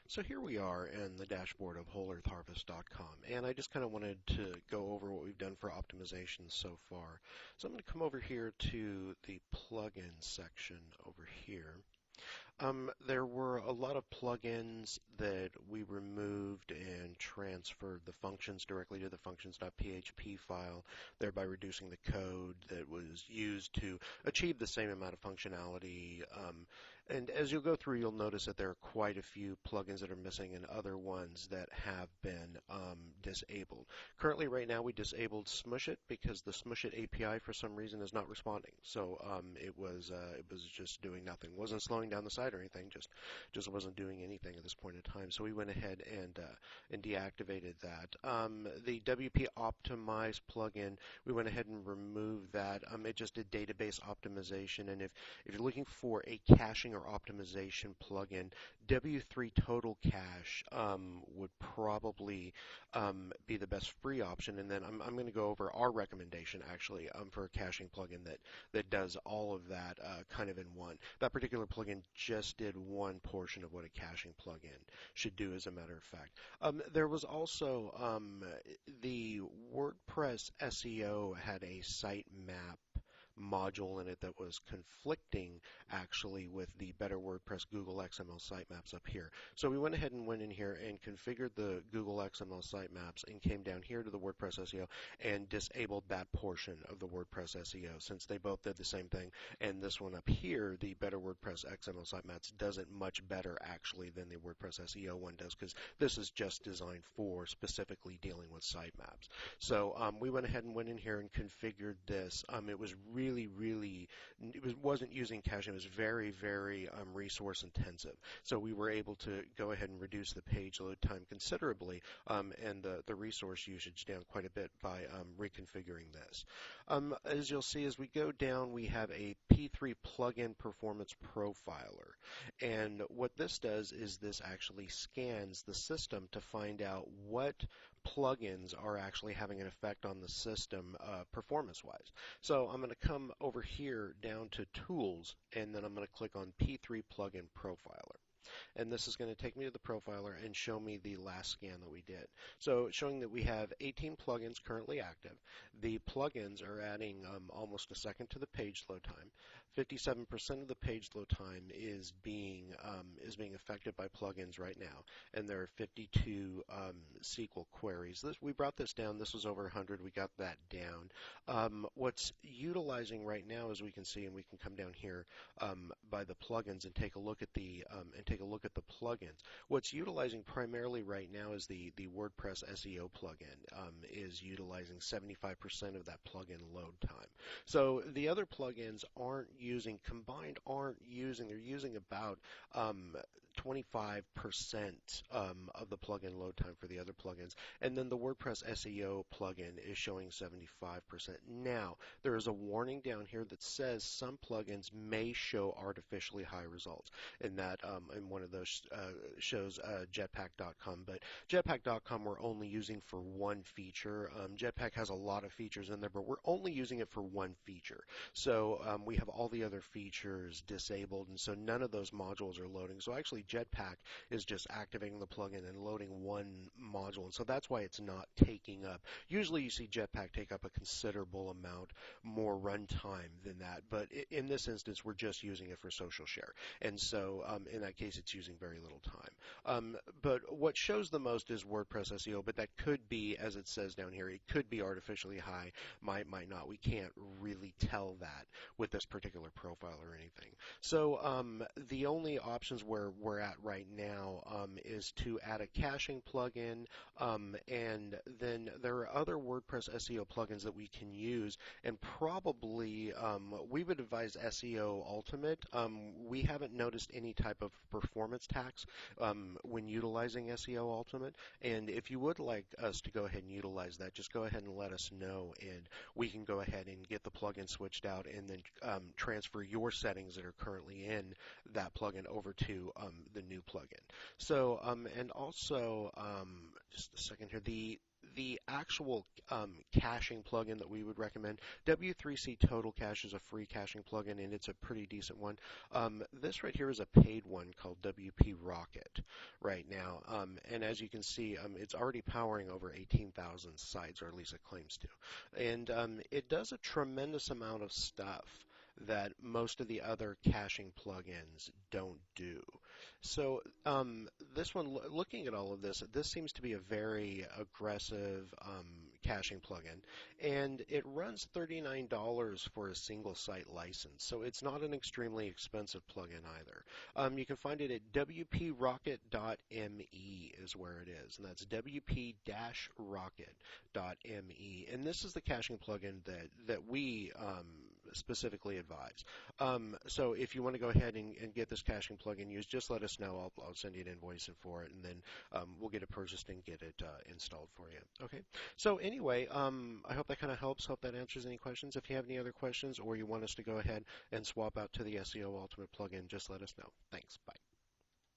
So here we are in the dashboard of WholeEarthHarvest.com, and I just kind of wanted to go over what we've done for optimization so far. So I'm going to come over here to the plugins section over here. There were a lot of plugins that we removed and transferred the functions directly to the functions.php file, thereby reducing the code that was used to achieve the same amount of functionality. And as you'll go through, you'll notice that there are quite a few plugins that are missing and other ones that have been disabled. Currently, right now, we disabled Smushit because the Smushit API for some reason is not responding. So it was just doing nothing. Wasn't slowing down the site or anything. Just wasn't doing anything at this point in time. So we went ahead and deactivated that. The WP Optimize plugin, we went ahead and removed that. It just did database optimization, and if you're looking for a caching or optimization plugin, W3 Total Cache would probably be the best free option. And then I'm going to go over our recommendation actually for a caching plugin that does all of that kind of in one. That particular plugin just did one portion of what a caching plugin should do, as a matter of fact. There was also the WordPress SEO had a sitemap module in it that was conflicting actually with the Better WordPress Google XML sitemaps up here. So we went ahead and went in here and configured the Google XML sitemaps and came down here to the WordPress SEO and disabled that portion of the WordPress SEO, since they both did the same thing. And this one up here, the Better WordPress XML sitemaps, does it much better actually than the WordPress SEO one does, because this is just designed for specifically dealing with sitemaps. So we went ahead and went in here and configured this. It was wasn't using caching. It was very resource intensive. So we were able to go ahead and reduce the page load time considerably and the resource usage down quite a bit by reconfiguring this. As you'll see, as we go down, we have a P3 plugin performance profiler, and what this does is this actually scans the system to find out what plugins are actually having an effect on the system performance-wise. So I'm going to come over here down to Tools, and then I'm going to click on P3 Plugin Profiler. And this is going to take me to the profiler and show me the last scan that we did. So it's showing that we have 18 plugins currently active. The plugins are adding almost a second to the page load time. 57% of the page load time is being affected by plugins right now, and there are 52 SQL queries. We brought this down. This was over 100. We got that down. What's utilizing right now, as we can see, and we can come down here by the plugins and take a look at the plugins. What's utilizing primarily right now is the WordPress SEO plugin is utilizing 75% of that plugin load time. So the other plugins they're using about 25% of the plugin load time for the other plugins, and then the WordPress SEO plugin is showing 75%. Now, there is a warning down here that says some plugins may show artificially high results, and that in one of those shows Jetpack.com, but Jetpack.com we're only using for one feature. Jetpack has a lot of features in there, but we're only using it for one feature. So we have all the other features disabled, and so none of those modules are loading. So actually Jetpack is just activating the plugin and loading one module, and so that's why it's not taking up. Usually you see Jetpack take up a considerable amount more runtime than that, but in this instance we're just using it for social share, and so in that case it's using very little time. But what shows the most is WordPress SEO, but that could be, as it says down here, it could be artificially high, might not. We can't really tell that with this particular profile or anything. So the only options where we're at right now is to add a caching plugin, and then there are other WordPress SEO plugins that we can use, and probably we would advise SEO Ultimate. We haven't noticed any type of performance tax when utilizing SEO Ultimate, and if you would like us to go ahead and utilize that, just go ahead and let us know, and we can go ahead and get the plugin switched out and then transfer your settings that are currently in that plugin over to the new plugin. So and also just a second here, the the actual caching plugin that we would recommend, W3C Total Cache is a free caching plugin, and it's a pretty decent one. This right here is a paid one called WP Rocket right now, and as you can see, it's already powering over 18,000 sites, or at least it claims to. And it does a tremendous amount of stuff that most of the other caching plugins don't do. So this one, looking at all of this, this seems to be a very aggressive caching plugin, and it runs $39 for a single site license. So it's not an extremely expensive plugin either. You can find it at wprocket.me is where it is, and that's wp-rocket.me. And this is the caching plugin that we specifically advise. So if you want to go ahead and get this caching plugin used, just let us know. I'll send you an invoice for it, and then we'll get it purchased and get it installed for you. Okay. So anyway, I hope that kind of helps. Hope that answers any questions. If you have any other questions, or you want us to go ahead and swap out to the SEO Ultimate plugin, just let us know. Thanks. Bye.